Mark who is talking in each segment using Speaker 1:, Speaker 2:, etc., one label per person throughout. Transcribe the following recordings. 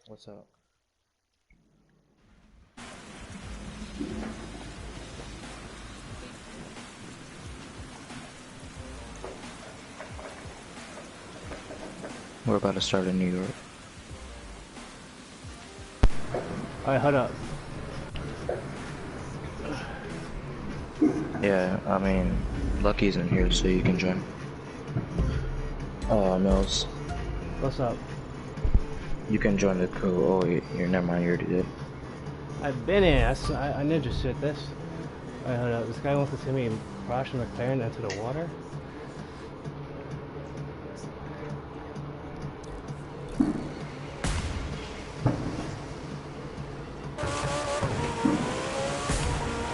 Speaker 1: What's up? We're about to start in New York.
Speaker 2: Alright, hold up.
Speaker 1: Yeah, I mean, Lucky's in here, so you can join. Mills.
Speaker 2: What's up?
Speaker 1: You can join the crew. Oh, you're never mind, you already did.
Speaker 2: I've been in. I ninja shit this. Alright, hold up. This guy wants to see me crash a McLaren into the water.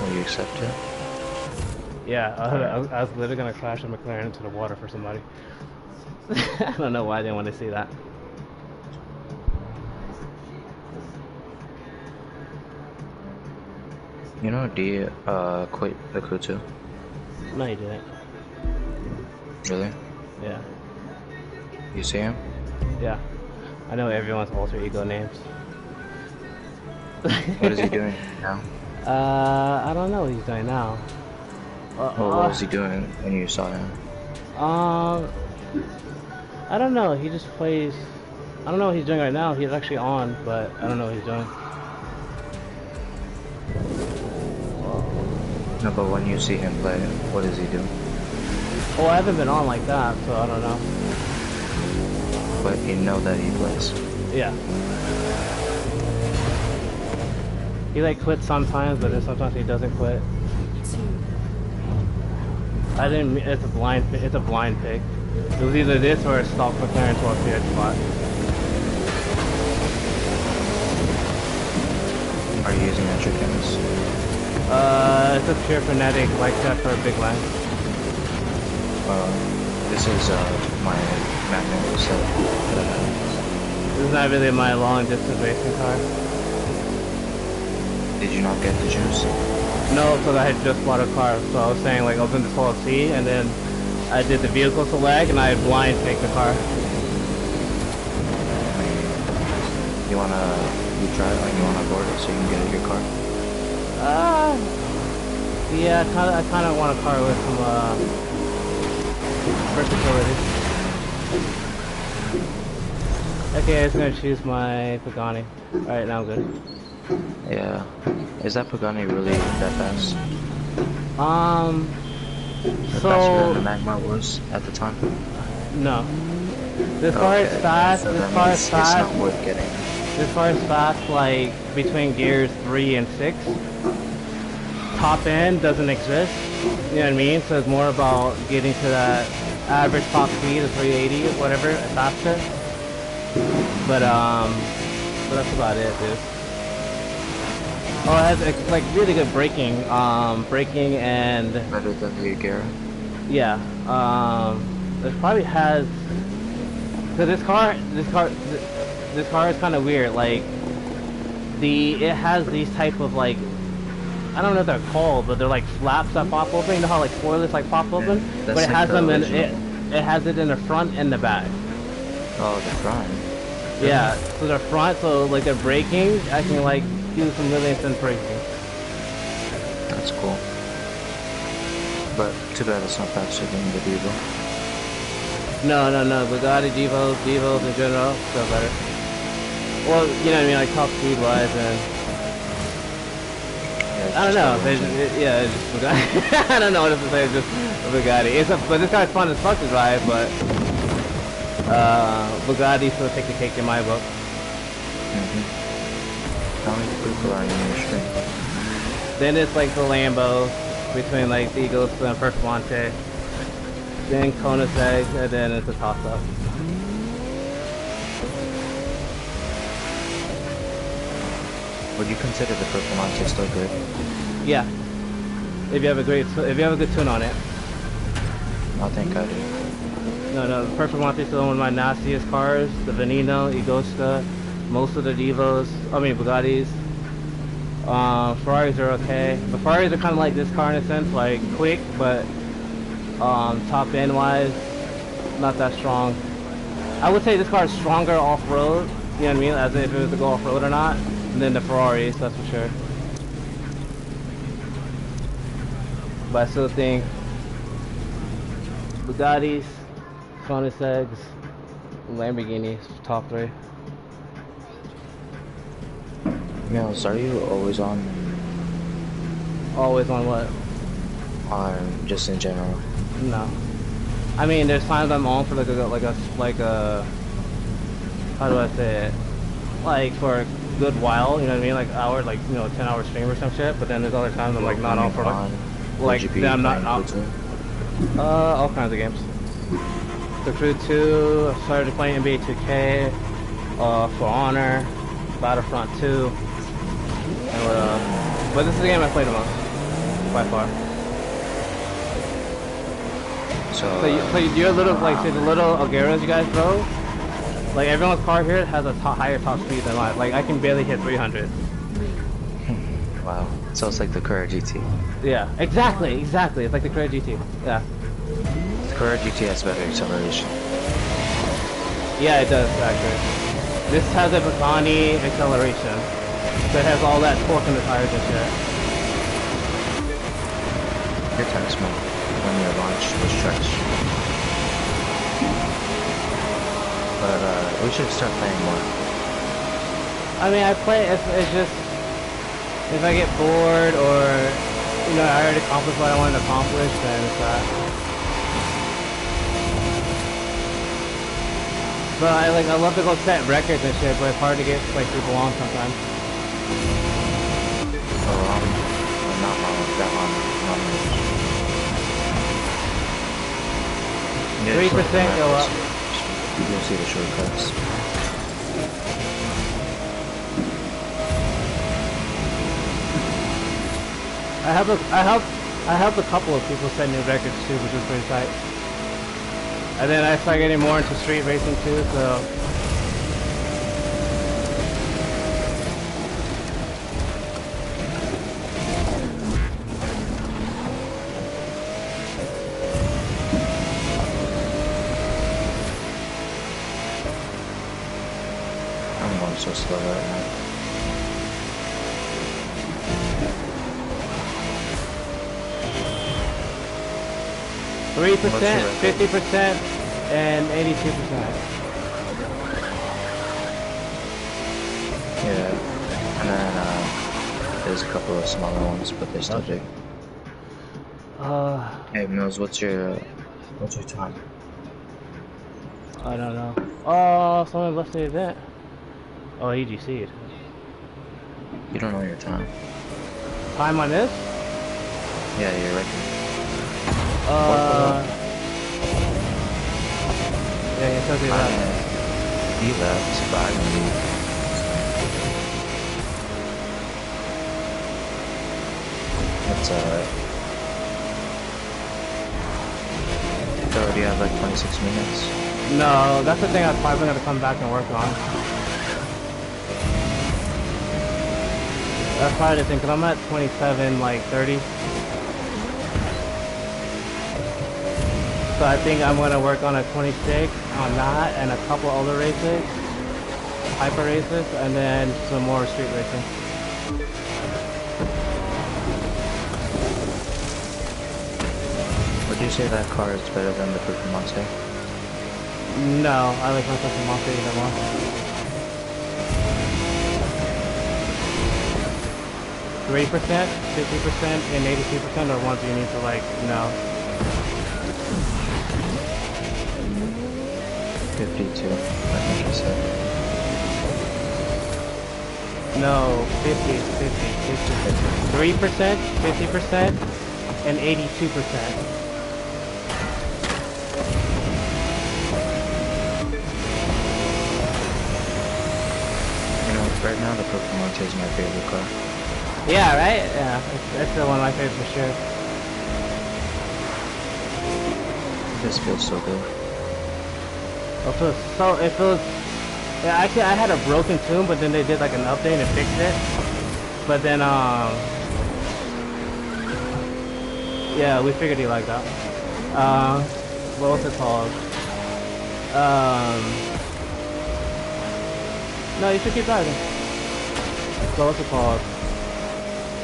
Speaker 1: Will you accept it?
Speaker 2: Yeah, I was literally gonna crash a McLaren into the water for somebody. I don't know why I didn't want to see that.
Speaker 1: You know, D quit the crew too.
Speaker 2: No, you didn't.
Speaker 1: Really?
Speaker 2: Yeah.
Speaker 1: You see him?
Speaker 2: Yeah. I know everyone's alter ego names.
Speaker 1: What is he doing now?
Speaker 2: I don't know what he's doing now.
Speaker 1: What was he doing when you saw him?
Speaker 2: I don't know. He just plays. I don't know what he's doing right now. He's actually on, but I don't know what he's doing.
Speaker 1: No, but when you see him play, what does he do?
Speaker 2: Oh, I haven't been on like that, so I don't know.
Speaker 1: But you know that he plays.
Speaker 2: Yeah. He like quits sometimes, but then sometimes he doesn't quit. I didn't. It's a blind. It's a blind pick. It was either this or a stock McLaren 12 spot.
Speaker 1: Are you using extra cams?
Speaker 2: It's a pure fanatic like that for a big line.
Speaker 1: This is my manual set.
Speaker 2: This is not really my long distance racing car.
Speaker 1: Did you not get the juice?
Speaker 2: No, because I had just bought a car, so I was saying like open this whole C, and then I did the vehicle select, and I blind picked the car.
Speaker 1: You wanna try it? Like you wanna board it so you can get in your car?
Speaker 2: Yeah, I kind of want a car with some versatility. Okay, I was gonna choose my Pagani. All right, now I'm good.
Speaker 1: Yeah. Is that Pagani really that fast? Faster than the Magma was at the time?
Speaker 2: No. This car is fast.
Speaker 1: So
Speaker 2: this car is fast.
Speaker 1: It's not worth getting.
Speaker 2: This car is fast, like between gears 3 and 6. Top end doesn't exist. You know what I mean? So it's more about getting to that average top speed of 380 or whatever faster. But that's about it, dude. Oh, it has like really good braking, braking and
Speaker 1: Better than the Agera?
Speaker 2: yeah. It probably has. So this car is kind of weird. Like it has these type of like, I don't know what they're called, but they're like flaps that pop open. You know how like spoilers like pop open,
Speaker 1: yeah,
Speaker 2: but it
Speaker 1: like
Speaker 2: has them in
Speaker 1: original.
Speaker 2: it has it in the front and the back.
Speaker 1: Oh, the front.
Speaker 2: Yeah, so the front, so like the braking, I can like do some really instant braking.
Speaker 1: That's cool. But too bad it's not faster than the Devo.
Speaker 2: No, Bugatti Devos in general, still better. Well, you know what I mean, like top speed wise, and
Speaker 1: Yeah,
Speaker 2: I don't know. It's just Bugatti. I don't know what to say. It's just a Bugatti. But this guy's fun as fuck to drive, but Bugatti still take the cake in my book.
Speaker 1: How many people are in your stream?
Speaker 2: Then it's like the Lambo between like the Eagles and Performante. Then Koenigsegg, and then it's a toss-up.
Speaker 1: Would you consider the Performante still good?
Speaker 2: Yeah. If you have a good tune on it.
Speaker 1: I think I do.
Speaker 2: No, the Performante is still one of my nastiest cars. The Veneno, Agosta, most of the Devos, Bugattis. Ferraris are okay. The Ferraris are kind of like this car in a sense, like quick, but top end wise, not that strong. I would say this car is stronger off-road You know what I mean? As if it was to go off-road or not. And then the Ferraris, that's for sure. But I still think Bugattis, Koenigseggs, Lamborghinis, top 3.
Speaker 1: Mills, are you always on?
Speaker 2: Always on what?
Speaker 1: On just in general.
Speaker 2: No. I mean, there's times I'm on for like a how do I say it? Like for a good while, you know what I mean? Like hour, like 10-hour stream or some shit. But then there's other times I'm like not on for like then I'm not out. All kinds of games. The Crew 2. I started playing NBA 2K. For Honor, Battlefront 2. And but this is the game I played the most by far. So you're little like the little Algueras you guys drove. Like everyone's car here has a higher top speed than mine. Like I can barely hit 300.
Speaker 1: Wow. So it's like the Carrera GT.
Speaker 2: Yeah, exactly. It's like the Carrera GT. Yeah.
Speaker 1: The Carrera GT has better acceleration.
Speaker 2: Yeah, it does actually. This has a Pagani acceleration. So it has all that torque in the tires and shit.
Speaker 1: Your tires smell when you launch the stretch. But we should start playing more.
Speaker 2: I mean, I play. It's just if I get bored or I already accomplished what I wanted to accomplish, then it's that. But I love to go set records and shit, but it's hard to get people on sometimes.
Speaker 1: I'm not wrong with that one.
Speaker 2: 3% go up.
Speaker 1: You'll see the shortcuts.
Speaker 2: I helped a couple of people set new records too, which was pretty tight. And then I started getting more into street racing too, so.
Speaker 1: I'm going so slow right now.
Speaker 2: 3%, 50%, and 82%.
Speaker 1: Yeah, and then there's a couple of smaller ones, but they're still big. Hey Mills, what's your time?
Speaker 2: I don't know. Oh, someone left the event. Oh, EGC'd.
Speaker 1: You don't know your time.
Speaker 2: Time on this?
Speaker 1: Yeah, you're right.
Speaker 2: Yeah, he says he left.
Speaker 1: He left, but I didn't leave. It's alright. So, do you have like 26 minutes?
Speaker 2: No, that's the thing I'm probably going to come back and work on. That's probably the thing, because I'm at 27, like 30. So I think I'm going to work on a 26 on that and a couple other races, hyper races, and then some more street racing.
Speaker 1: Would you say that car is better than the Purple Monster?
Speaker 2: No, I like my Purple Monster even more. $3%, 50%, and 82% are ones you need to like know.
Speaker 1: 52, I think you said.
Speaker 2: No, 50, 3%, 50%, and 82%.
Speaker 1: You know, right now the Purple Monster is my favorite car.
Speaker 2: Yeah, right? Yeah, that's still one of my favorites for sure.
Speaker 1: This feels so good.
Speaker 2: It feels, yeah, actually I had a broken tune, but then they did like an update and fixed it. But then, yeah, we figured he liked that. What was it called? No, you should keep driving. So what's it called?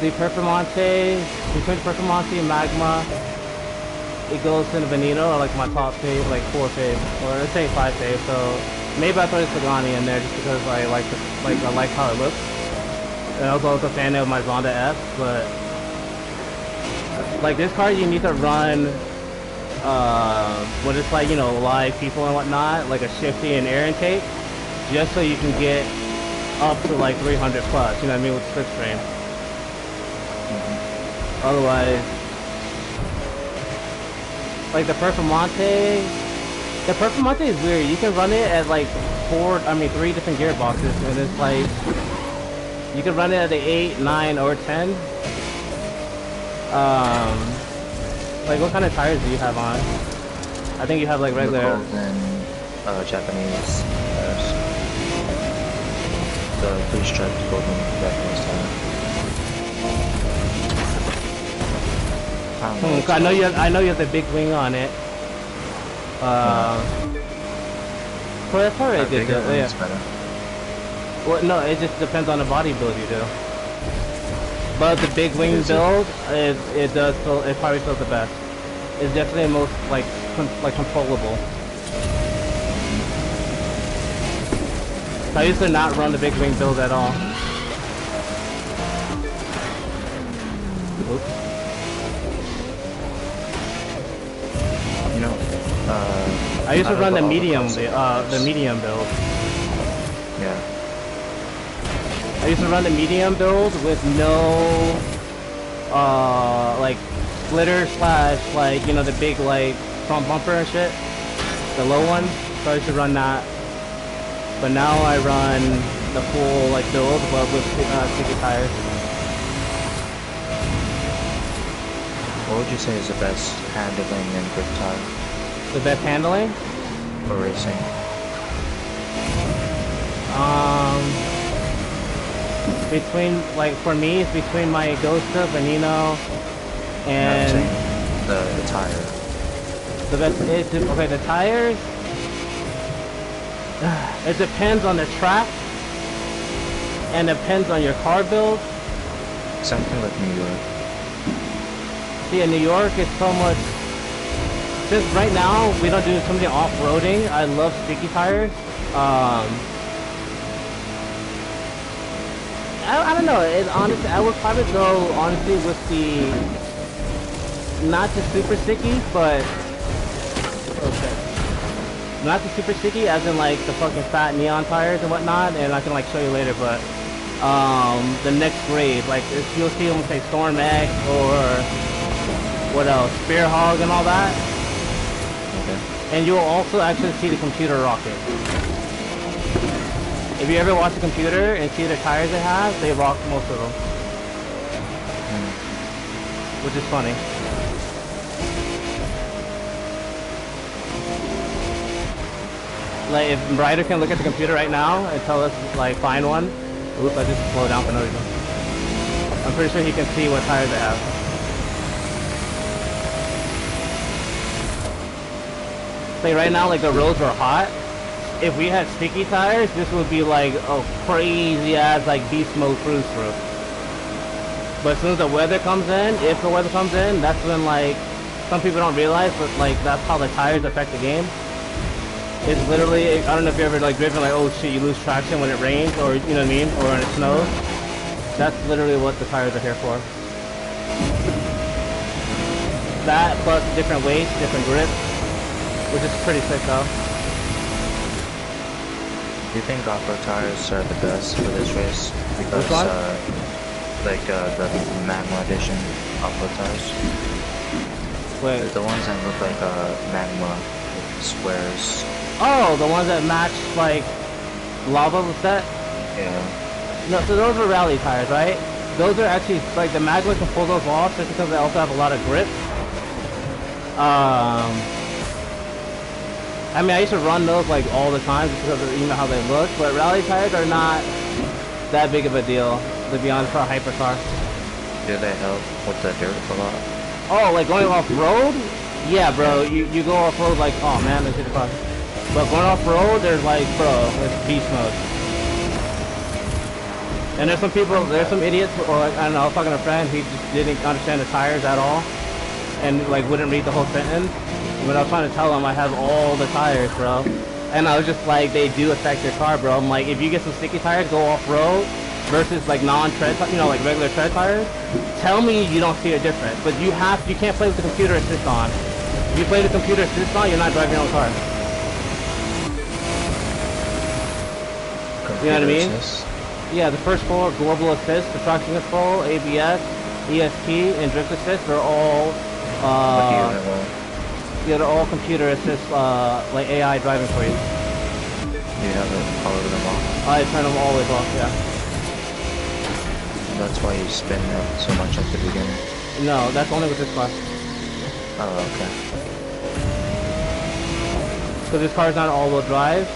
Speaker 2: The Performante, between Performante and Magma, it goes to the Veneno, or like my top fave, like 4 fave, or let's say 5 fave. So maybe I throw the Pagani in there just because I like I like how it looks. And I was also a fan of my Zonda S, but like this car you need to run when it's like, you know, live people and whatnot, like a shifty and air intake, just so you can get up to like 300 plus, you know what I mean, with slipstream. Otherwise, like the Performante is weird. You can run it at like 3 different gearboxes, and it's like you can run it at the 8, 9, or 10. Like what kind of tires do you have on? I think you have like regular.
Speaker 1: Golden, Japanese tires. The 3-striped golden Japanese tire.
Speaker 2: I know you have the big wing on it. Well, that's probably a good deal. Yeah.
Speaker 1: Better.
Speaker 2: Well, no, it just depends on the body build you do. But the big wing build, it probably feels the best. It's definitely the most like controllable. So I used to not run the big wing build at all. Oops.
Speaker 1: You know,
Speaker 2: I used to run the medium build.
Speaker 1: Yeah.
Speaker 2: I used to run the medium build with no, like, splitter slash, like, you know, the big, like, front bumper and shit. The low one. So I used to run that. But now I run the full, like, build, but with sticky tires.
Speaker 1: What would you say is the best handling and grip tire
Speaker 2: The best handling?
Speaker 1: for racing?
Speaker 2: Between, like, for me, it's between my Agosta, Veneno, and
Speaker 1: No, the tire.
Speaker 2: the best. Okay, the tires. It depends on the track, and depends on your car build.
Speaker 1: Something like New York.
Speaker 2: See, in New York, it's so much. Since right now we don't do so many off-roading, I love sticky tires. I don't know. Honestly, I would probably go honestly with the not the super sticky, but okay, not the super sticky, as in like the fucking fat neon tires and whatnot. And I can like show you later, but the next grade, like you'll see them say Storm X or what else, Spear Hog and all that.
Speaker 1: Okay.
Speaker 2: And you'll also actually see the computer rocket. If you ever watch a computer and see the tires it has, they rock most of them. Which is funny. Like, if Ryder can look at the computer right now and tell us, like, find one. Oops, I just slowed down for no reason. I'm pretty sure he can see what tires it has. Like, right now, like, the roads are hot. If we had sticky tires, this would be like a crazy ass like beast mode cruise through. But as soon as the weather comes in, if the weather comes in, that's when like some people don't realize, but like that's how the tires affect the game. It's literally, I don't know if you ever like driven like, oh shit, you lose traction when it rains, or you know what I mean, or when it snows. That's literally what the tires are here for. That plus different weights, different grips, which is pretty sick though.
Speaker 1: Do you think off-road tires are the best for this race? Because, like, the Magma Edition off-road tires.
Speaker 2: Wait.
Speaker 1: The ones that look like, Magma squares.
Speaker 2: Oh, the ones that match, like, lava set?
Speaker 1: Yeah.
Speaker 2: No, so those are rally tires, right? Those are actually, like, the Magma can pull those off just because they also have a lot of grip. I mean, I used to run those like all the time just because of, you know, how they look, but rally tires are not that big of a deal, to be honest, for a hypercar.
Speaker 1: Do they help with the dirt a lot?
Speaker 2: Oh, like going off-road? Yeah, bro, you go off-road like, oh man, let's hit the car. But going off-road, there's like, bro, it's beast mode. And there's some people, there's some idiots, or like, I don't know, I was talking to a friend, he just didn't understand the tires at all, and like wouldn't read the whole sentence. When I was trying to tell him I have all the tires, bro. And I was just like, they do affect your car, bro. I'm like, if you get some sticky tires, go off-road, versus like non-tread, you know, like regular tread tires, tell me you don't see a difference. But you can't play with the computer assist on. If you play the computer assist on, you're not driving your own car. You know what I mean? Yeah, the first four, global assist, the traction control, ABS, ESP, and drift assist, they're all, yeah, they're all computer assist, like AI driving for you.
Speaker 1: You have it all of them off?
Speaker 2: I turn them always off, yeah.
Speaker 1: That's why you spin it so much at the beginning?
Speaker 2: No, that's only with this car.
Speaker 1: Oh, okay.
Speaker 2: So this car is not all-wheel drive.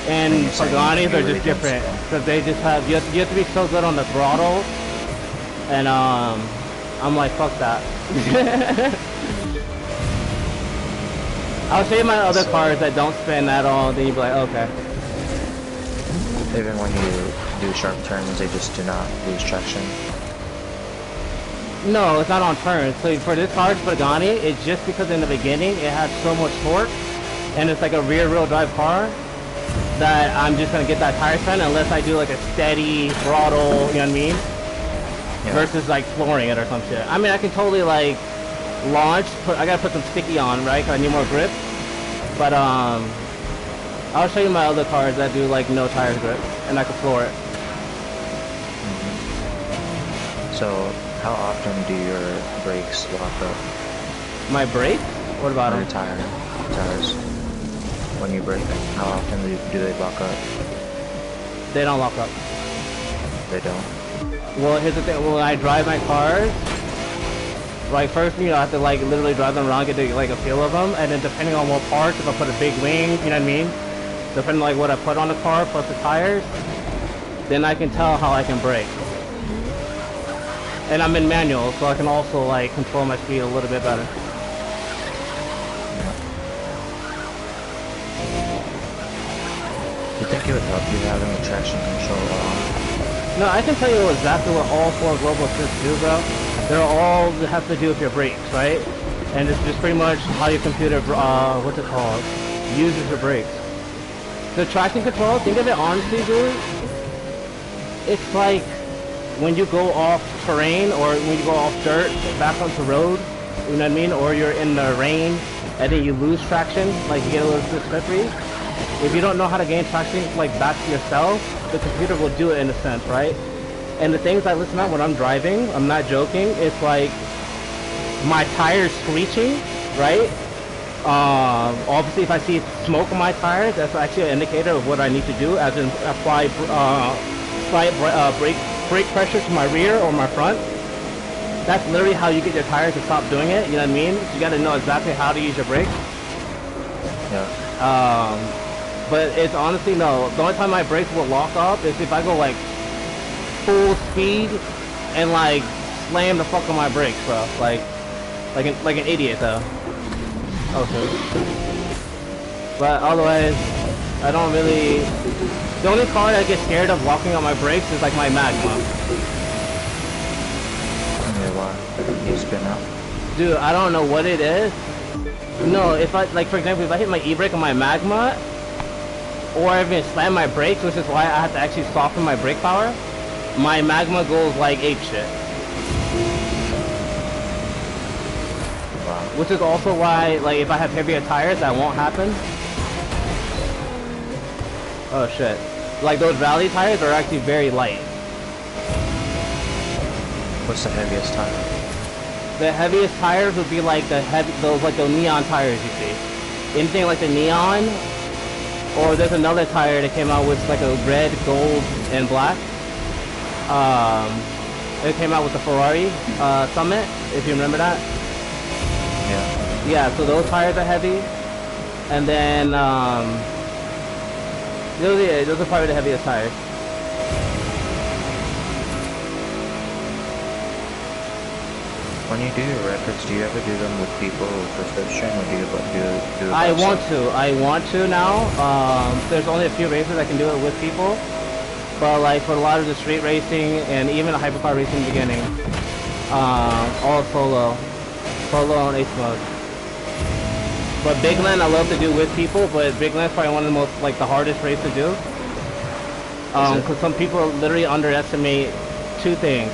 Speaker 2: And Paganis are just different, because they just have, you have to be so good on the throttle, and I'm like, fuck that. I'll show you my other cars that don't spin at all, then you'll be like, okay.
Speaker 1: Even when you do sharp turns, they just do not lose traction?
Speaker 2: No, it's not on turns. So for this car's Pagani, it's just because in the beginning it had so much torque, and it's like a rear-wheel drive car, that I'm just gonna get that tire spin unless I do like a steady throttle, you know what I mean? Yeah. Versus like flooring it or some shit. I mean, I can totally like launch, I gotta put some sticky on, right? Cause I need more grip. But I'll show you my other cars that do like no tire grip, and I can floor it.
Speaker 1: So, how often do your brakes lock up?
Speaker 2: My brakes? What about them?
Speaker 1: Tires. When you brake, how often do they lock up?
Speaker 2: They don't lock up.
Speaker 1: They don't?
Speaker 2: Well, here's the thing. When I drive my cars, like first, you know, I have to like literally drive them around, get like a feel of them, and then depending on what parts, if I put a big wing, you know what I mean? Depending on like what I put on the car plus the tires, then I can tell how I can brake. And I'm in manual, so I can also like control my speed a little bit better.
Speaker 1: You think it would help you having the traction control on?
Speaker 2: No, I can tell you exactly what all four global assists do, bro. They're all have to do with your brakes, right? And it's just pretty much how your computer, what's it called, uses your brakes. The traction control, think of it honestly, dude. It's like when you go off terrain or when you go off dirt back onto road, you know what I mean? Or you're in the rain and then you lose traction, like you get a little bit slippery. If you don't know how to gain traction like back to yourself, the computer will do it in a sense, right? And the things I listen at when I'm driving, I'm not joking, it's like my tires screeching, right? Obviously if I see smoke on my tires, that's actually an indicator of what I need to do, as in apply brake pressure to my rear or my front. That's literally how you get your tires to stop doing it, you know what I mean? So you gotta know exactly how to use your brakes.
Speaker 1: Yeah.
Speaker 2: But it's honestly, no, the only time my brakes will lock up is if I go like full speed and like slam the fuck on my brakes, bro. Like an idiot though. Okay. But otherwise, I don't really. The only car that I get scared of locking on my brakes is like my Magma.
Speaker 1: Yeah, why? You spin out?
Speaker 2: Dude, I don't know what it is. No, if I like, for example, if I hit my e-brake on my Magma, or even slam my brakes, which is why I have to actually soften my brake power, my Magma goes like apeshit.
Speaker 1: Wow.
Speaker 2: Which is also why, like, if I have heavier tires, that won't happen. Oh shit. Like, those rally tires are actually very light.
Speaker 1: What's the heaviest tire?
Speaker 2: The heaviest tires would be like those neon tires you see. Anything like the neon, or there's another tire that came out with like a red, gold, and black. It came out with the Ferrari Summit, if you remember that.
Speaker 1: Yeah.
Speaker 2: Yeah, so those tires are heavy. And then, those are probably the heaviest tires.
Speaker 1: When you do your records, do you ever do them with people for subscription, or do you do it
Speaker 2: I want to now. There's only a few races I can do it with people. But like for a lot of the street racing and even the hypercar racing in the beginning, all solo and ace mode. But Big Land I love to do with people, but Big Land's probably one of the most like the hardest race to do. Because some people literally underestimate two things: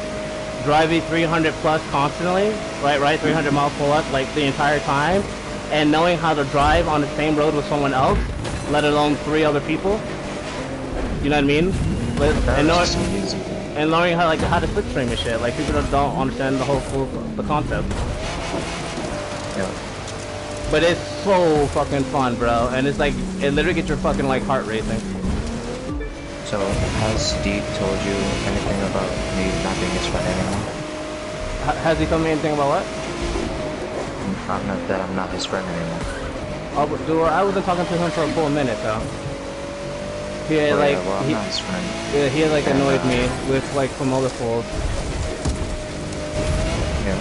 Speaker 2: driving 300 plus constantly, right, 300 miles per hour like the entire time, and knowing how to drive on the same road with someone else, let alone 3 other people. You know what I mean? And learning how to slipstream and shit. Like people don't understand the concept.
Speaker 1: Yeah.
Speaker 2: But it's so fucking fun, bro. And it's like it literally gets your fucking like heart racing.
Speaker 1: So has Steve told you anything about me not being his friend anymore?
Speaker 2: Has he told me anything about what?
Speaker 1: I'm not his friend anymore.
Speaker 2: Oh, I wasn't talking to him for a full minute though. He had,
Speaker 1: I'm
Speaker 2: he,
Speaker 1: not his friend.
Speaker 2: Yeah, he had like annoyed me with like some other fools.
Speaker 1: Yeah.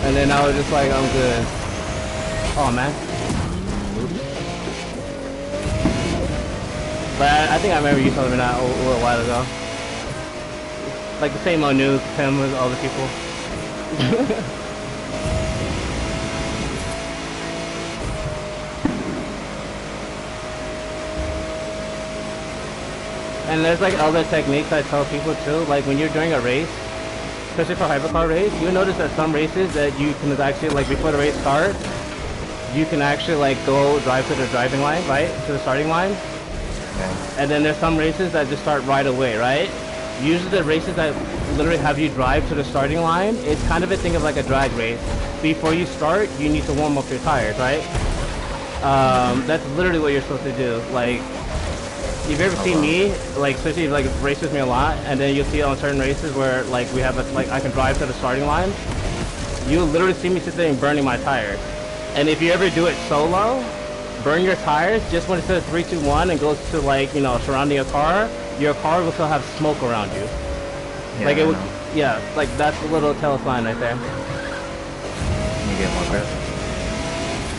Speaker 2: And then I was just like, I'm good. Oh man. But I think I remember you telling me that a little while ago. Like the same old news, him with other people. And there's like other techniques I tell people too, like when you're doing a race, especially for hypercar race, you'll notice that some races that you can actually, like before the race starts, you can actually like go drive to the driving line, right? To the starting line.
Speaker 1: Yeah.
Speaker 2: And then there's some races that just start right away, right? Usually the races that literally have you drive to the starting line, it's kind of a thing of like a drag race. Before you start, you need to warm up your tires, right? That's literally what you're supposed to do. Like, if you ever see me, like especially if like race with me a lot, and then you'll see on certain races where like we have like I can drive to the starting line, you'll literally see me sit there and burning my tires. And if you ever do it solo, burn your tires just when it says 3, 2, 1 and goes to like, you know, surrounding your car will still have smoke around you.
Speaker 1: Yeah,
Speaker 2: like it would, yeah, like that's a little tell sign right there.
Speaker 1: You get more grip.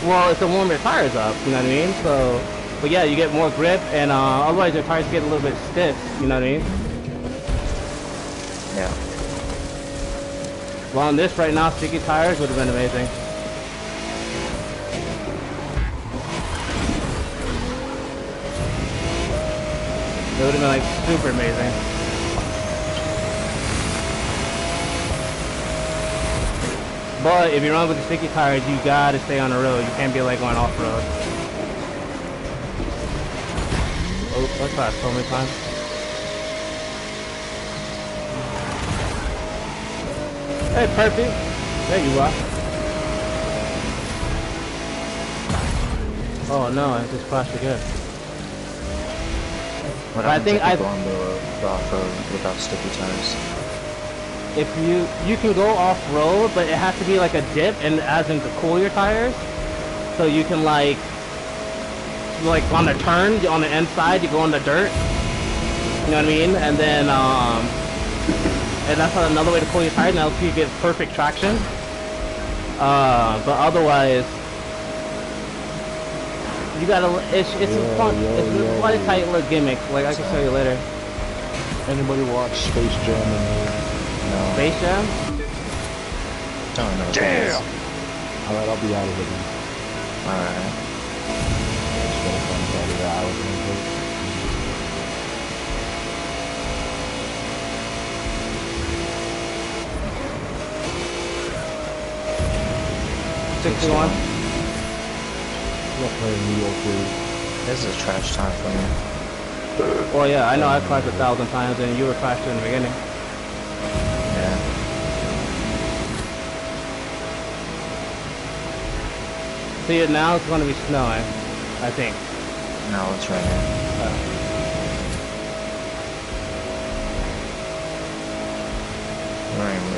Speaker 2: Well, it's to warm your tires up, you know what I mean? So, but yeah, you get more grip, and otherwise your tires get a little bit stiff, you know what I mean?
Speaker 1: Yeah.
Speaker 2: Well, on this right now, sticky tires would have been amazing. It would have been like super amazing. But if you run with the sticky tires, you gotta stay on the road. You can't be like going off road. Oh, that's that so many times. Hey, perfect. There you are. Oh no, I just crashed again.
Speaker 1: What
Speaker 2: I think
Speaker 1: I go on the off-road without sticky tires.
Speaker 2: If you can go off-road, but it has to be like a dip, and as in to cool your tires, so you can like on the turn on the inside you go on the dirt, you know what I mean, and then and that's another way to cool your tires, and helps you get perfect traction. But otherwise you gotta, it's fun, it's a lot of tight little gimmicks, like I can show you later.
Speaker 3: Anybody watch Space Jam?
Speaker 1: No.
Speaker 2: Space Jam?
Speaker 1: Don't know.
Speaker 3: Damn! Alright, I'll be out of here then.
Speaker 1: Alright.
Speaker 3: Just gotta find Saturday hours and everything.
Speaker 2: $61.
Speaker 3: I'm playing New York City.
Speaker 1: This is trash time for me.
Speaker 2: Well, yeah, I know I've crashed 1,000 times, and you were crashed in the beginning.
Speaker 1: Yeah.
Speaker 2: See, now it's going to be snowing, I think.
Speaker 1: No, it's raining.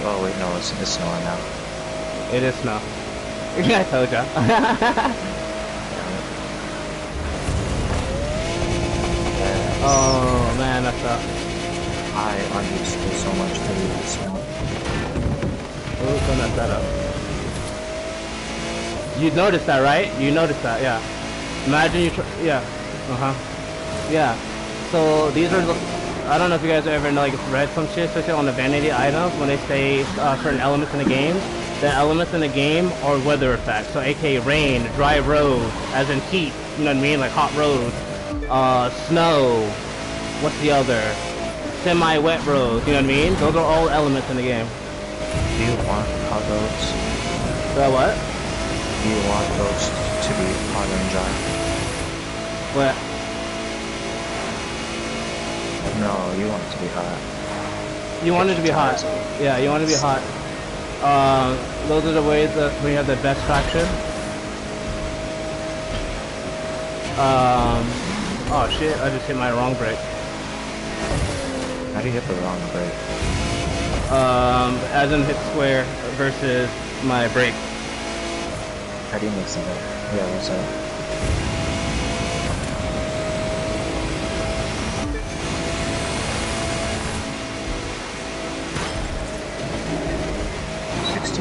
Speaker 1: Oh wait, no, it's snowing now.
Speaker 2: It is snow. I told ya. Oh man, that's up.
Speaker 1: I unused to so much to the snow.
Speaker 2: Oh, don't mess that up. You noticed that, right? You noticed that, yeah. Imagine you yeah. Yeah. So these are the, I don't know if you guys ever like read some shit, especially on the vanity items when they say certain elements in the game. The elements in the game are weather effects, so aka rain, dry road, as in heat, you know what I mean, like hot road, snow, what's the other, semi-wet road, you know what I mean? Those are all elements in the game.
Speaker 1: Do you want hot roads?
Speaker 2: What?
Speaker 1: Do you want roads to be hot and dry?
Speaker 2: What?
Speaker 1: No, you want it to be hot.
Speaker 2: You want it to be hot. Yeah, you want it to be hot. Those are the ways that we have the best traction. Oh shit, I just hit my wrong brake.
Speaker 1: How do you hit the wrong brake?
Speaker 2: As in hit square versus my brake.
Speaker 1: How do you mix it up? Yeah, what's up?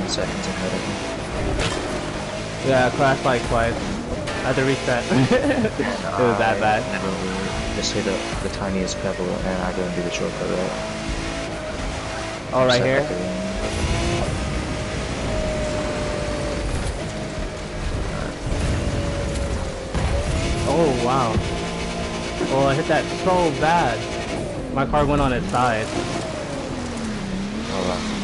Speaker 1: Seconds ahead of me.
Speaker 2: Yeah, I crashed like twice. I had to reset. It was that bad.
Speaker 1: Just hit the tiniest pebble and I didn't do the shortcut right.
Speaker 2: Oh, right here? Oh, wow. Oh, I hit that so bad. My car went on its side.
Speaker 1: Oh, wow.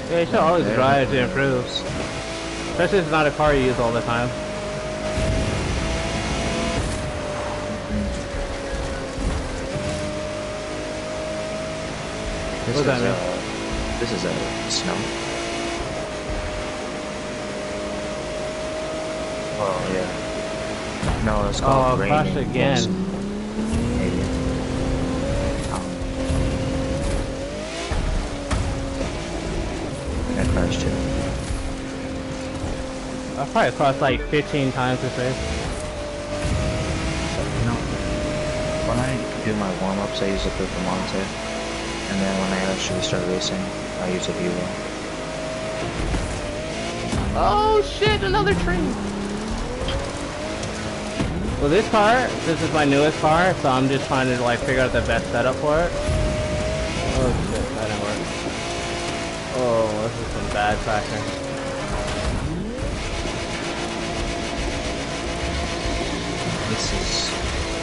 Speaker 2: Yeah, you should always drive to improve. Especially if it's not a car you use all the time. What does that mean?
Speaker 1: This is a snow. Oh, yeah. No, it's called rain.
Speaker 2: Oh, crashed again.
Speaker 1: Maybe. I crashed too.
Speaker 2: I've probably crossed like 15 times this race.
Speaker 1: No. When I do my warm-ups, I use a Performante. And then when I actually start racing, I use a Velo.
Speaker 2: Oh shit, another tree! Well, this is my newest car, so I'm just trying to like figure out the best setup for it. Oh shit, that didn't work. Oh, this is some bad traction.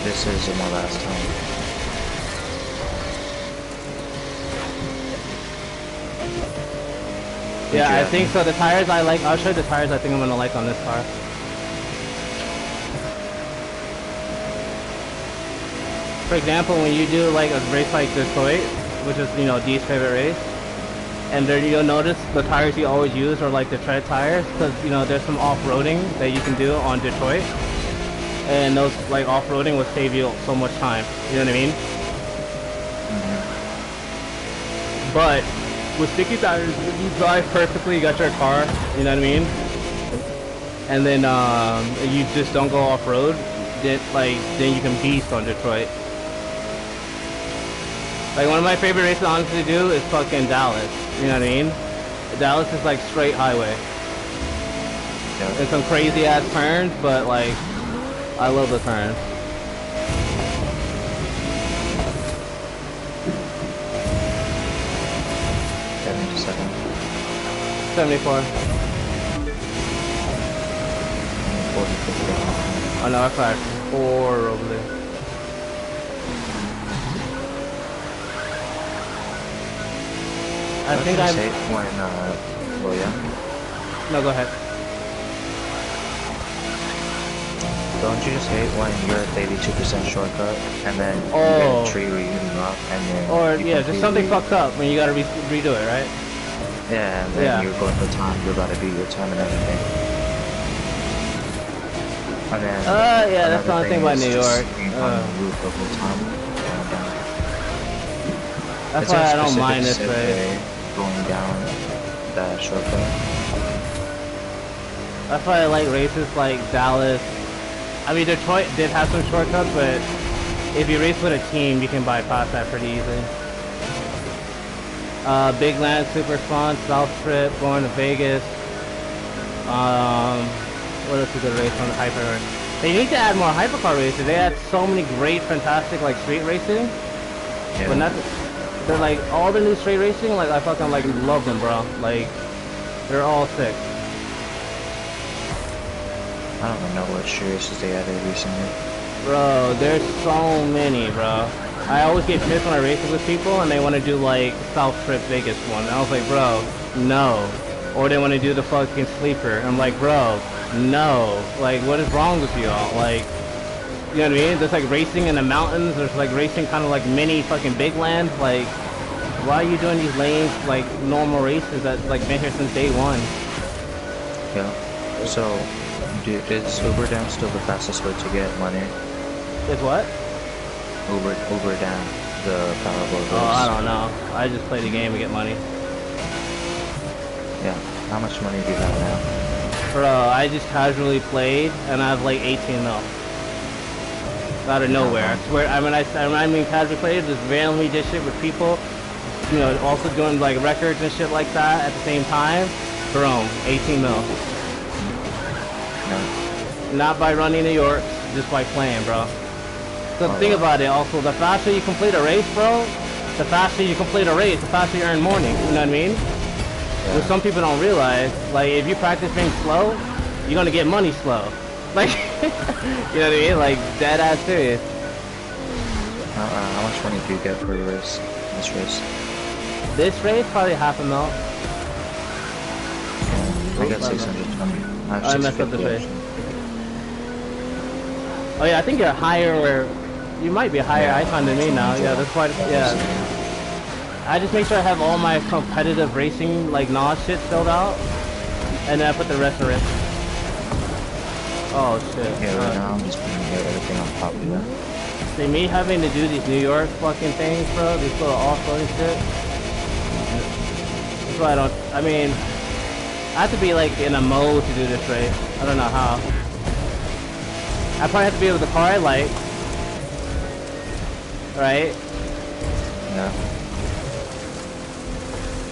Speaker 1: This is my last time.
Speaker 2: Yeah, I think so. The tires I like, I'll show you the tires I think I'm gonna like on this car. For example, when you do like a race like Detroit, which is, you know, Dee's favorite race, and there you'll notice the tires you always use are like the tread tires, because, you know, there's some off-roading that you can do on Detroit, and those like off-roading will save you so much time, you know what I mean? But with sticky tires, if you drive perfectly, you got your car, you know what I mean? And then you just don't go off-road, then you can beast on Detroit. Like, one of my favorite races honestly to do is fucking Dallas, you know what I mean? Dallas is like straight highway.
Speaker 1: Yeah.
Speaker 2: And some crazy ass turns, but like, I love the turns.
Speaker 1: Second.
Speaker 2: 74.
Speaker 1: 40, 50.
Speaker 2: Oh no, I crashed horribly. I think I
Speaker 1: hate when, well, yeah.
Speaker 2: No, go ahead.
Speaker 1: Don't you just hate when you're at 82% shortcut, and then you
Speaker 2: Oh.
Speaker 1: get a tree where you can up, and then
Speaker 2: Or,
Speaker 1: you
Speaker 2: yeah, just something
Speaker 1: completely-
Speaker 2: fucked up when you gotta redo it, right?
Speaker 1: Yeah, and then
Speaker 2: Yeah.
Speaker 1: you're going for time, you're about to beat your time and everything. And then,
Speaker 2: Yeah, that's the only thing about
Speaker 1: is
Speaker 2: New
Speaker 1: just
Speaker 2: York.
Speaker 1: being on the roof the whole time. Going down.
Speaker 2: That's
Speaker 1: Is there
Speaker 2: why
Speaker 1: a
Speaker 2: I don't
Speaker 1: specific
Speaker 2: mind this
Speaker 1: set
Speaker 2: race.
Speaker 1: way going down that shortcut?
Speaker 2: That's why I like races like Dallas. I mean, Detroit did have some shortcuts, but if you race with a team, you can bypass that pretty easily. Big Land, super fun. South Trip, going to Vegas. What else is a race on the hyper? They need to add more hypercar races. They had so many great, fantastic like street racing.
Speaker 1: Yeah.
Speaker 2: But not, they're like all the new street racing. Like I fucking like love them, bro. Like they're all sick.
Speaker 1: I don't even know what street races they added recently.
Speaker 2: Bro, there's so many, bro. I always get pissed when I race with people and they want to do like South Trip Vegas one. And I was like, bro, no. Or they want to do the fucking sleeper. I'm like, bro, no. Like, what is wrong with you all? Like, you know what I mean? There's like racing in the mountains. There's like racing kind of like mini fucking big land. Like, why are you doing these lanes like normal races that's like been here since day one?
Speaker 1: Yeah. So, dude, is Uber Down still the fastest way to get money?
Speaker 2: Is what?
Speaker 1: Uber Down, the Powerball race.
Speaker 2: Oh, I don't know. I just play the game and get money.
Speaker 1: Yeah. How much money do you have now?
Speaker 2: Bro, I just casually played and I have like 18 mil. Out of nowhere. I swear, I mean casually played, just randomly did shit with people, you know, also doing like records and shit like that at the same time. Boom, 18 mil.
Speaker 1: No.
Speaker 2: Not by running New York, just by playing, bro. So think about it also, the faster you complete a race, bro, the faster you complete a race, the faster you earn money, you know what I mean?
Speaker 1: Yeah.
Speaker 2: Which some people don't realize, like if you practice being slow, you're gonna get money slow. Like, you know what I mean? Like, dead ass serious.
Speaker 1: How much money do you get per race? This race?
Speaker 2: This race, probably half a mil.
Speaker 1: I got 620.
Speaker 2: I messed up this race. Oh yeah, I think you're higher, you might be a higher icon than me now. Yeah, that's quite, yeah. I just make sure I have all my competitive racing, like, NOS shit filled out. And then I put the rest in it. Oh shit.
Speaker 1: Yeah, right now I'm just putting everything on popular.
Speaker 2: See, me having to do these New York fucking things, bro, these little off-roading shit. That's why I mean, I have to be like in a mode to do this race. I don't know how. I probably have to be with the car I like. Right?
Speaker 1: Yeah.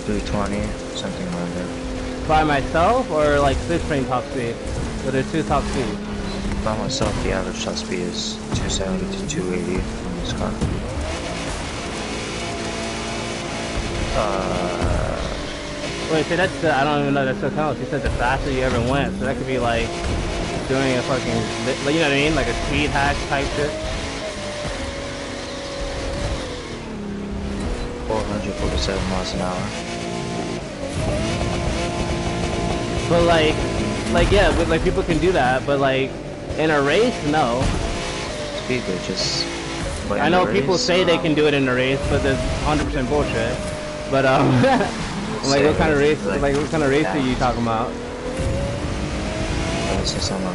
Speaker 1: 320, something around there.
Speaker 2: By myself or like slipstream top speed? But there's two top speeds.
Speaker 1: By myself, the average top speed is 270 to 280 on this car.
Speaker 2: Wait, so that's the, I don't even know that still counts. You said the faster you ever went, so that could be like doing a fucking, you know what I mean? Like a speed hack type shit.
Speaker 1: 447 miles an hour.
Speaker 2: But like yeah, but like people can do that, but like in a race, no.
Speaker 1: Speed glitches. But
Speaker 2: I know people say they can do it in a race, but that's 100% bullshit. But like what kind of race? Like what kind of race are you talking about?
Speaker 1: This is something.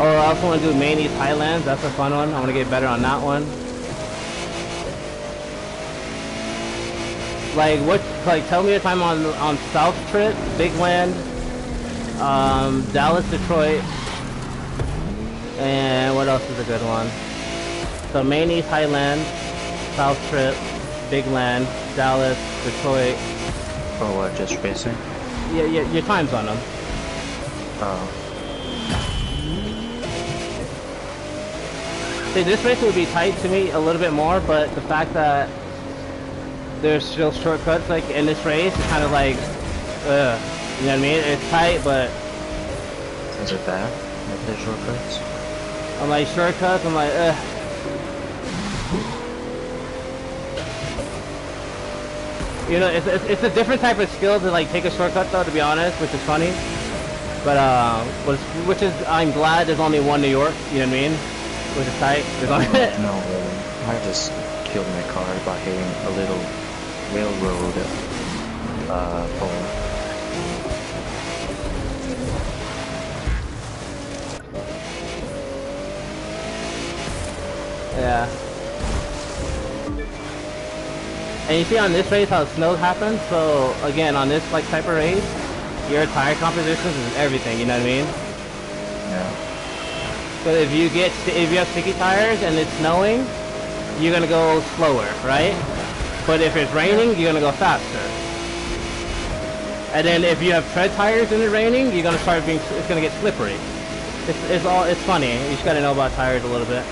Speaker 2: Oh, I also want to do Main East Highlands. That's a fun one. I want to get better on that one. Like what? Like tell me if I'm on South Trip, Big Land, Dallas, Detroit, and what else is a good one? So Main East Highland, South Trip, Big Land, Dallas, Detroit.
Speaker 1: For what? Just racing?
Speaker 2: Yeah, your time's on them.
Speaker 1: Oh.
Speaker 2: See, this race would be tight to me a little bit more, but the fact that there's still shortcuts like in this race, it's kind of like, you know what I mean? It's tight, but
Speaker 1: Is it bad? Like the shortcuts?
Speaker 2: I'm like shortcuts. I'm like, You know, it's a different type of skill to like take a shortcut though, to be honest, which is funny. But which is I'm glad there's only one New York. You know what I mean? Which is tight. There's only
Speaker 1: No, I just killed my car by hitting a little railroad pole.
Speaker 2: Yeah. And you see on this race how snow happens, so again on this like type of race, your tire compositions is everything, you know what I mean?
Speaker 1: Yeah.
Speaker 2: But if you have sticky tires and it's snowing, you're gonna go slower, right? But if it's raining, you're gonna go faster. And then if you have tread tires and it's raining, you're gonna it's gonna get slippery. It's funny. You just gotta know about tires a little bit.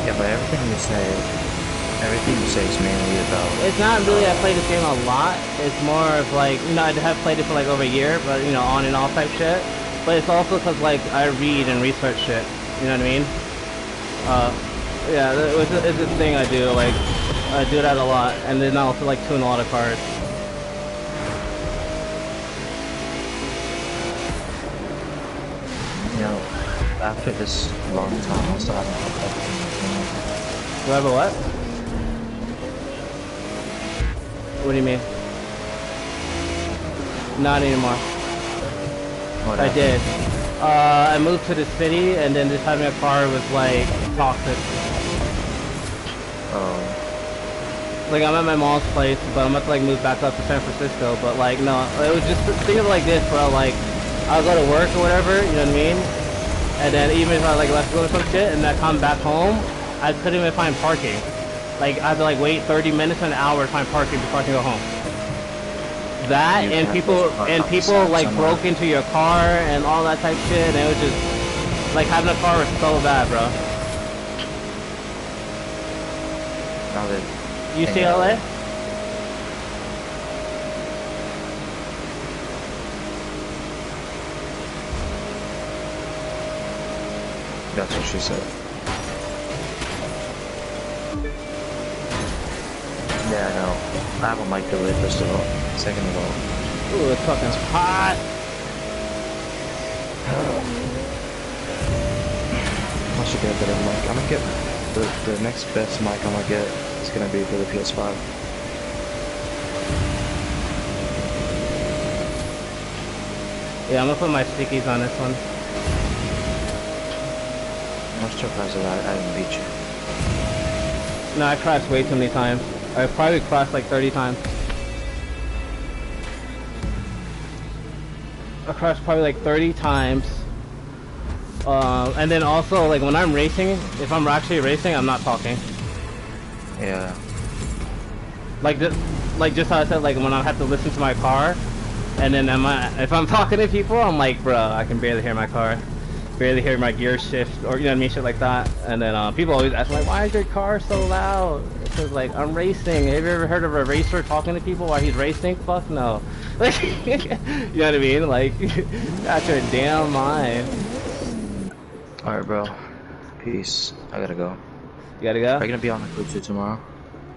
Speaker 1: Yeah, but everything you say is mainly about...
Speaker 2: It's not really I play this game a lot. It's more of like, you know, I have played it for like over a year, but, you know, on and off type shit. But it's also because, like, I read and research shit. You know what I mean? Yeah, it's a thing I do. Like, I do that a lot. And then I also, like, tune a lot of cars.
Speaker 1: You know, after this long time, I'll start having everything.
Speaker 2: Do I have a what? What do you mean? Not anymore.
Speaker 1: What
Speaker 2: I
Speaker 1: happened?
Speaker 2: did. I moved to the city, and then just having a car was like toxic.
Speaker 1: Oh.
Speaker 2: Like I'm at my mom's place, but I'm about to like move back up to San Francisco. But like no, it was just think of it like this, bro. Like I'll go to work or whatever, you know what I mean? And then even if I like left to go to some shit, and then I come back home, I couldn't even find parking. Like I had to like wait 30 minutes to an hour to find parking before I can go home. That and people like broke into your car and all that type shit, and it was just like having a car was so bad, bro.
Speaker 1: Now that
Speaker 2: UCLA?
Speaker 1: That's what she said. Yeah, I know. I have a mic delay, first of all. Second of all.
Speaker 2: Ooh, it's fucking hot.
Speaker 1: I should get a better mic. I'm gonna get the next best mic I'm gonna get is gonna be for the PS5.
Speaker 2: Yeah, I'm gonna put my stickies on this one.
Speaker 1: I'm surprised that I didn't beat you.
Speaker 2: No, I crashed way too many times. I probably crashed like 30 times. I crashed probably like 30 times. And then also, like when I'm racing, if I'm actually racing, I'm not talking.
Speaker 1: Yeah.
Speaker 2: Like just how I said, like when I have to listen to my car, and then if I'm talking to people, I'm like, bro, I can barely hear my car, barely hear my gear shift, or you know what I mean, shit like that. And then people always ask me, like, why is your car so loud? Because like I'm racing. Have you ever heard of a racer talking to people while he's racing? Fuck no. Like, you know what I mean? Like, out your damn mind.
Speaker 1: Alright, bro. Peace. I gotta go.
Speaker 2: You gotta go?
Speaker 1: Are you gonna be on the crew too tomorrow?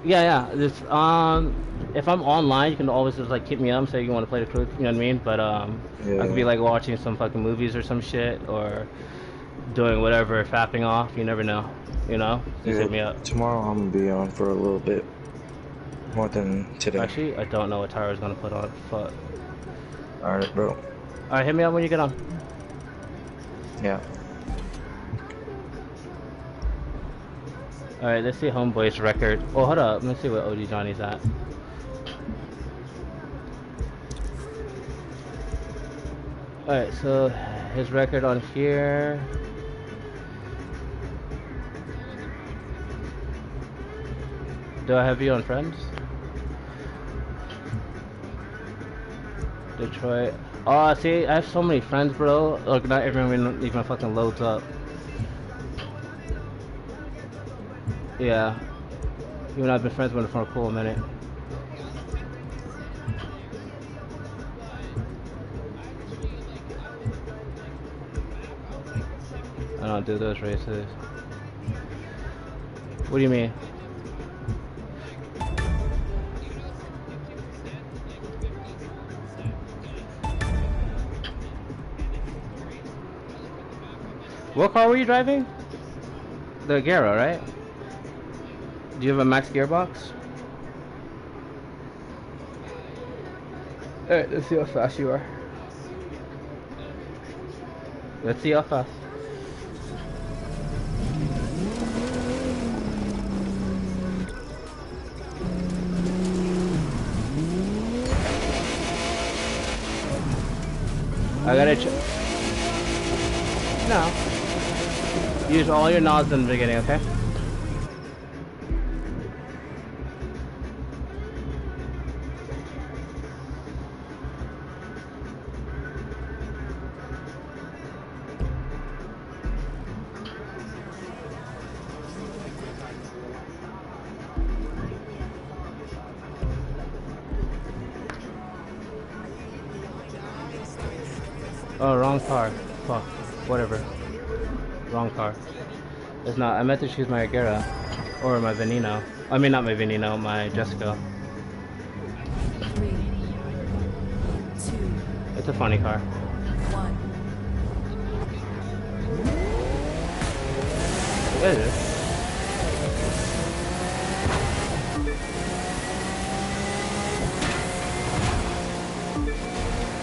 Speaker 2: Yeah. Just, if I'm online, you can always just like hit me up and say you want to play the crew. You know what I mean? But I could be like watching some fucking movies or some shit, or doing whatever, fapping off. You never know. You know? Just hit me up.
Speaker 1: Tomorrow I'm gonna be on for a little bit more than today.
Speaker 2: Actually, I don't know what tire I was gonna put on. Fuck.
Speaker 1: Alright, bro.
Speaker 2: Alright, hit me up when you get on.
Speaker 1: Yeah.
Speaker 2: Alright, let's see Homeboy's record. Oh, hold up. Let's see what OD Johnny's at. Alright, so his record on here. Do I have you on friends? Detroit. Oh, see, I have so many friends, bro. Look, not everyone even fucking loads up. Yeah. Even I've been friends with him for a cool minute. I don't do those races. What do you mean? What car were you driving? The Garo, right? Do you have a max gearbox? Alright, let's see how fast you are. Let's see how fast. I gotta No. Use all your nods in the beginning, okay? Oh, wrong car. Fuck. Whatever. Wrong car. It's not. I meant to choose my Agera. Or my Veneno. I mean, not my Veneno, my Jessica.
Speaker 4: 3, 2,
Speaker 2: It's a funny car.
Speaker 4: 1.
Speaker 2: What is it?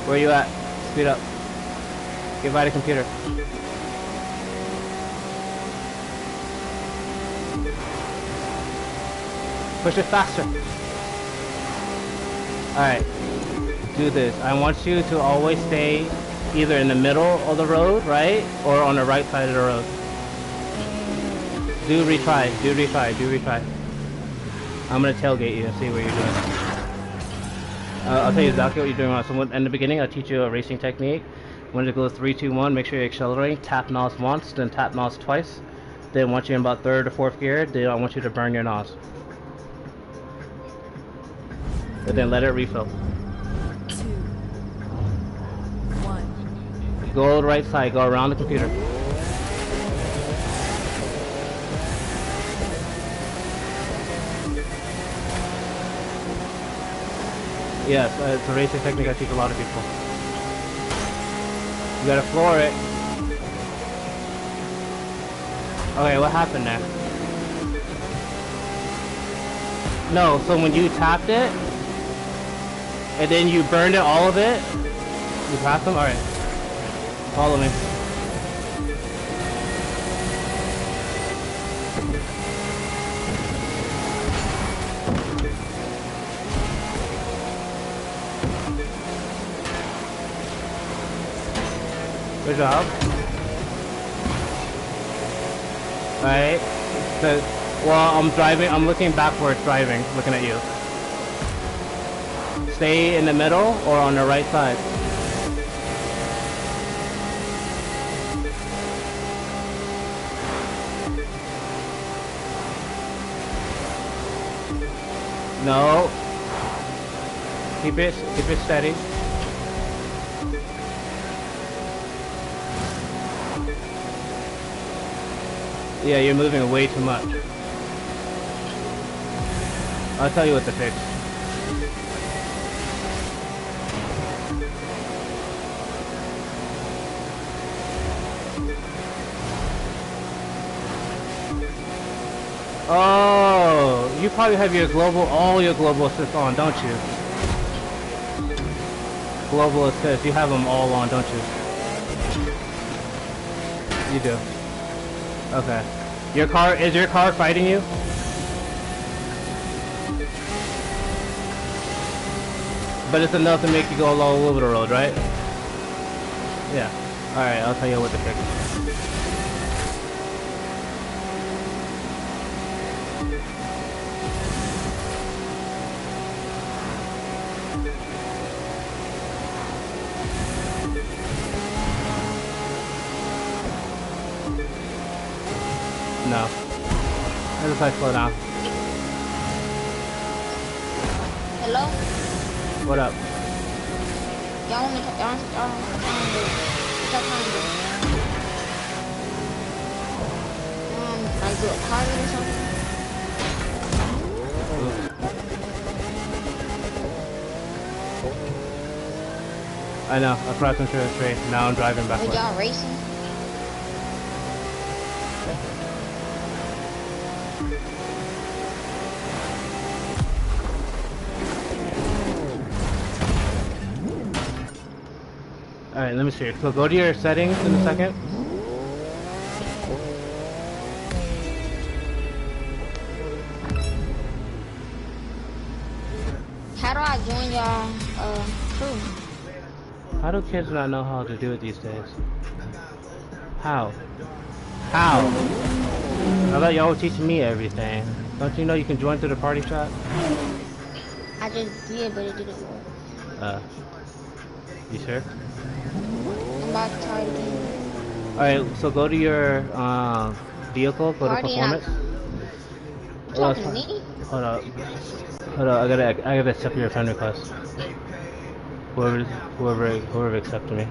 Speaker 2: Where you at? Speed up. Get by the computer. Push it faster. Alright. Do this. I want you to always stay either in the middle of the road, right? Or on the right side of the road. Do retry. Do retry. Do retry. I'm gonna tailgate you and see what you're doing. I'll tell you exactly what you're doing. So in the beginning, I'll teach you a racing technique. When it goes 3, 2, 1, make sure you're accelerating. Tap NOS once, then tap NOS twice. Then once you're in about 3rd or 4th gear, then I want you to burn your NOS. And then let it refill.
Speaker 4: 2, 1.
Speaker 2: Go to the right side, go around the computer. Yes, it's a racing technique I teach a lot of people. You gotta floor it. Okay, what happened there? No, so when you tapped it, and then you burned it, all of it, you passed them? Alright. Follow me. Good job. Alright. So, well, I'm driving, I'm looking backwards driving, looking at you. Stay in the middle or on the right side. No. Keep it steady. Yeah, you're moving way too much. I'll tell you what to fix. Oh, you probably have your all your global assists on, don't you? Global assists, you have them all on, don't you? You do. Okay. Is your car fighting you? But it's enough to make you go all over the road, right? Yeah. Alright, I'll tell you what to fix. No. I just like slow down.
Speaker 5: Hello?
Speaker 2: What up?
Speaker 5: Y'all want to trying to do? What y'all trying to do? Like do a target or something?
Speaker 2: I know, I crossed into a tree. Now I'm driving
Speaker 5: Like
Speaker 2: backwards.
Speaker 5: y'all racing?
Speaker 2: Alright, let me see. So go to your settings in a second.
Speaker 5: How do I join y'all crew?
Speaker 2: How do kids not know how to do it these days? How? How? I thought y'all were teaching me everything. Don't you know you can join through the party chat?
Speaker 5: I just did, but it didn't work.
Speaker 2: You sure?
Speaker 5: I'm about to try it again.
Speaker 2: Alright, so go to your vehicle, go to
Speaker 5: Party and
Speaker 2: performance.
Speaker 5: You talking to me?
Speaker 2: Hold up. Hold up, I gotta accept your friend request. Whoever accepted me.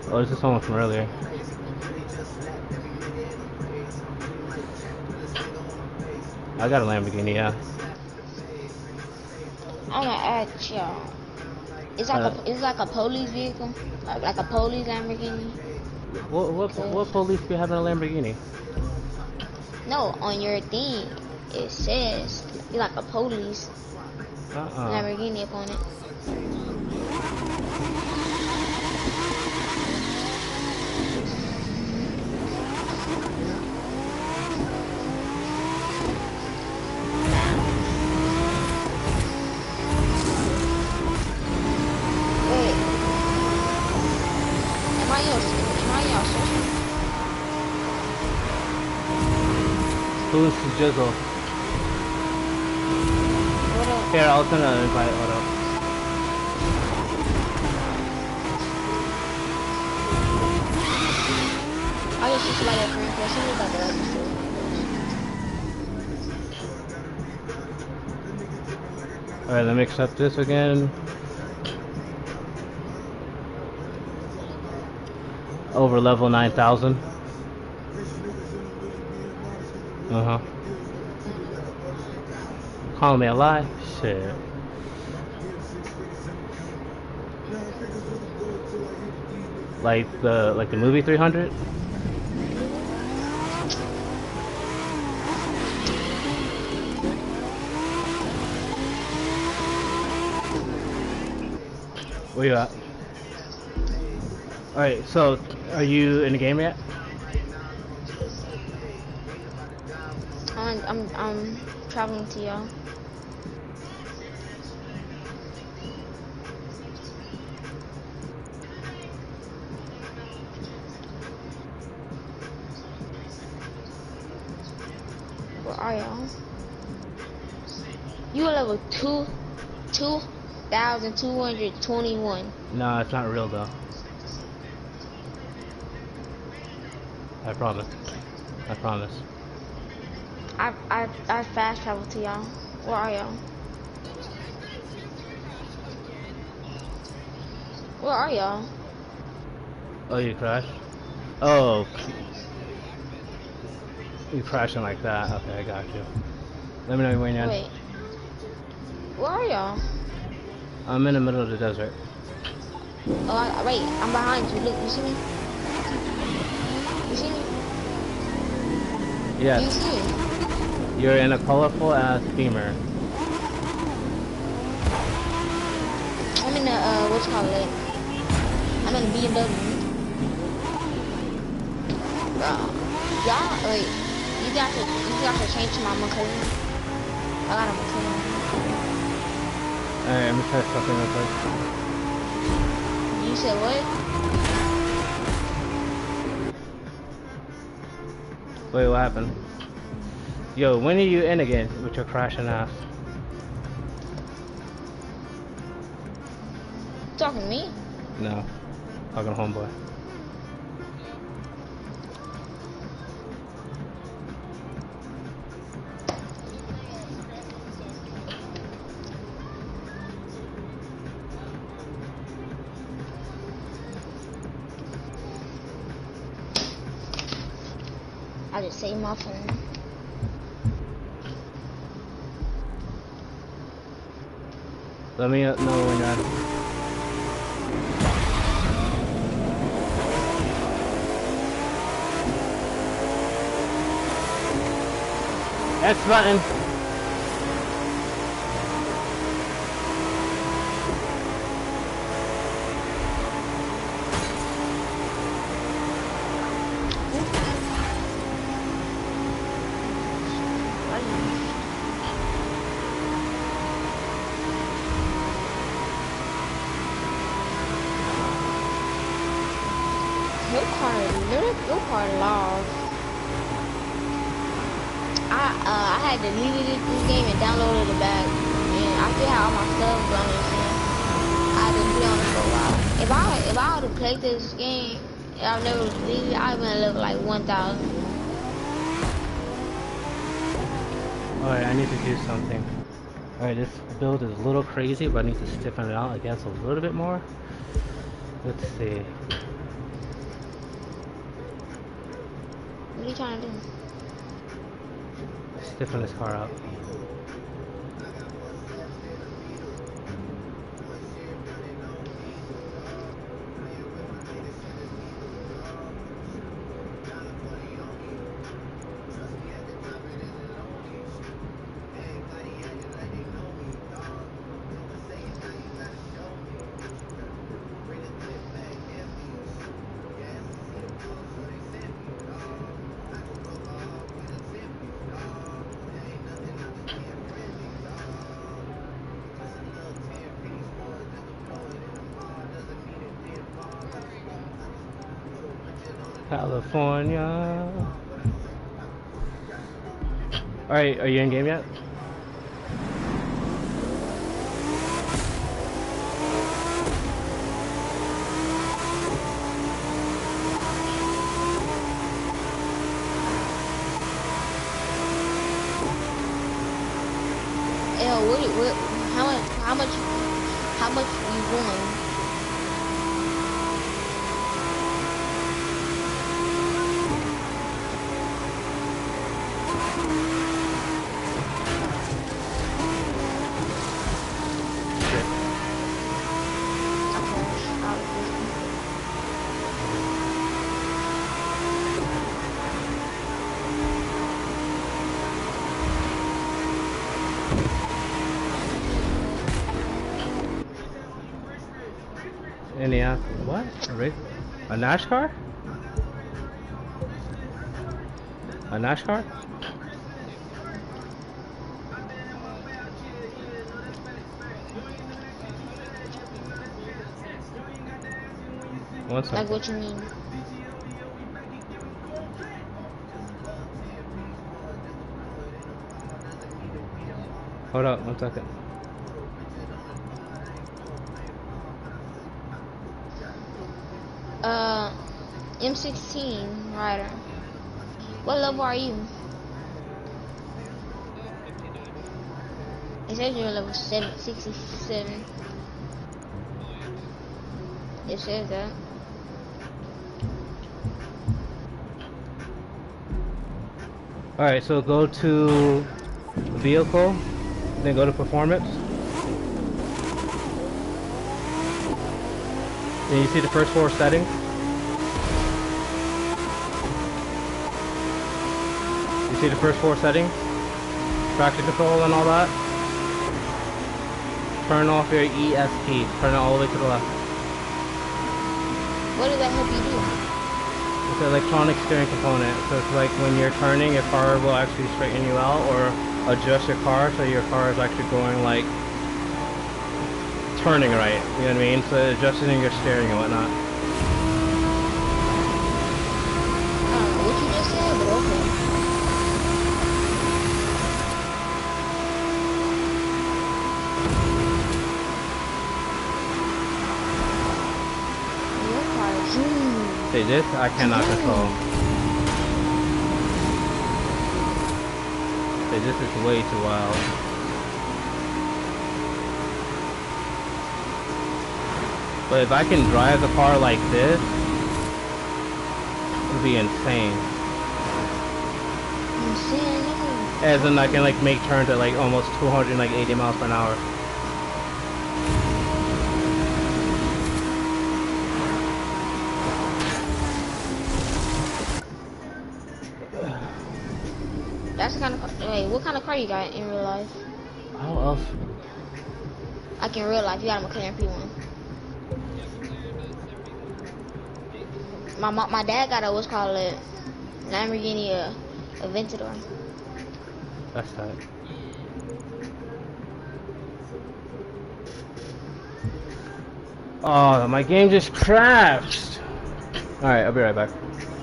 Speaker 2: Oh, this is someone from earlier. I got a Lamborghini, yeah.
Speaker 5: I'm gonna ask y'all. It's like a police vehicle, like a police Lamborghini.
Speaker 2: What police be having a Lamborghini?
Speaker 5: No, on your thing it says it's like a police Lamborghini up on it.
Speaker 2: Who's Jizzle?
Speaker 5: What up?
Speaker 2: Here, I'll send an invite. Hold up.
Speaker 5: I just like your friend request. He was like the
Speaker 2: Alright, let me accept this again. Over level 9,000. Uh-huh. Calling me a lie? Shit. Like the movie 300? Where you at? Alright, so are you in the game yet?
Speaker 5: I'm traveling to y'all. Where are y'all? You are level 2,221.
Speaker 2: No, it's not real though. I promise. I promise.
Speaker 5: I fast travel to y'all. Where are y'all? Where are y'all?
Speaker 2: Oh, you crashed? Oh. You crashing like that. Okay, I got you. Let me know when you're in.
Speaker 5: Wait. Where are y'all?
Speaker 2: I'm in the middle of the desert.
Speaker 5: Oh, wait. I'm behind you. Look, you see me? You see me?
Speaker 2: Yes.
Speaker 5: You see me?
Speaker 2: You're in a colorful ass Beamer.
Speaker 5: I'm in the, what's called it? I'm in the BMW. Y'all, wait. You got to change to my McLaren. I got a McLaren.
Speaker 2: Alright, let me try something real quick.
Speaker 5: You said what?
Speaker 2: Wait, what happened? Yo, when are you in again with your crashing ass?
Speaker 5: Talking to me?
Speaker 2: No. Talking to homeboy.
Speaker 5: I just saved my phone.
Speaker 2: Let me know when you're at. X button.
Speaker 5: Your car lost. I had deleted this game and downloaded it back, and I still have all my stuff on this thing. I had to put it on it for a while. If I would have played this game, I've never deleted it, I'd been level like 1,000.
Speaker 2: Alright, I need to do something. Alright, this build is a little crazy, but I need to stiffen it out, I guess, a little bit more. Let's see.
Speaker 5: What are you trying to do?
Speaker 2: Stiffen this car up. California. Alright, are you in game yet?
Speaker 5: How much you won?
Speaker 2: What? A NASCAR? A NASCAR? What's
Speaker 5: like what you mean?
Speaker 2: Hold up, 1 second.
Speaker 5: M16 rider. What level are you? It says you're level 67. It says that.
Speaker 2: Alright, so go to vehicle, then go to performance. Then you see the first 4 settings. You see the first 4 settings? Traction control and all that. Turn off your ESP. Turn it all the way to the left.
Speaker 5: What does that help you do?
Speaker 2: It's an electronic steering component. So it's like when you're turning, your car will actually straighten you out or adjust your car so your car is actually going like turning right. You know what I mean? So adjusting your steering and whatnot.
Speaker 5: What you just said, but okay.
Speaker 2: See this? I cannot control. See, this is way too wild. But if I can drive the car like this, it would be insane. As in I can like make turns at like almost 280 miles per hour.
Speaker 5: That's the kind of car. Wait, what kind of car you got in real life?
Speaker 2: How else?
Speaker 5: Like in real life, you got a McLaren P1. My dad got a what's called a Lamborghini Aventador.
Speaker 2: That's tight. Oh, my game just crashed. Alright, I'll be right back.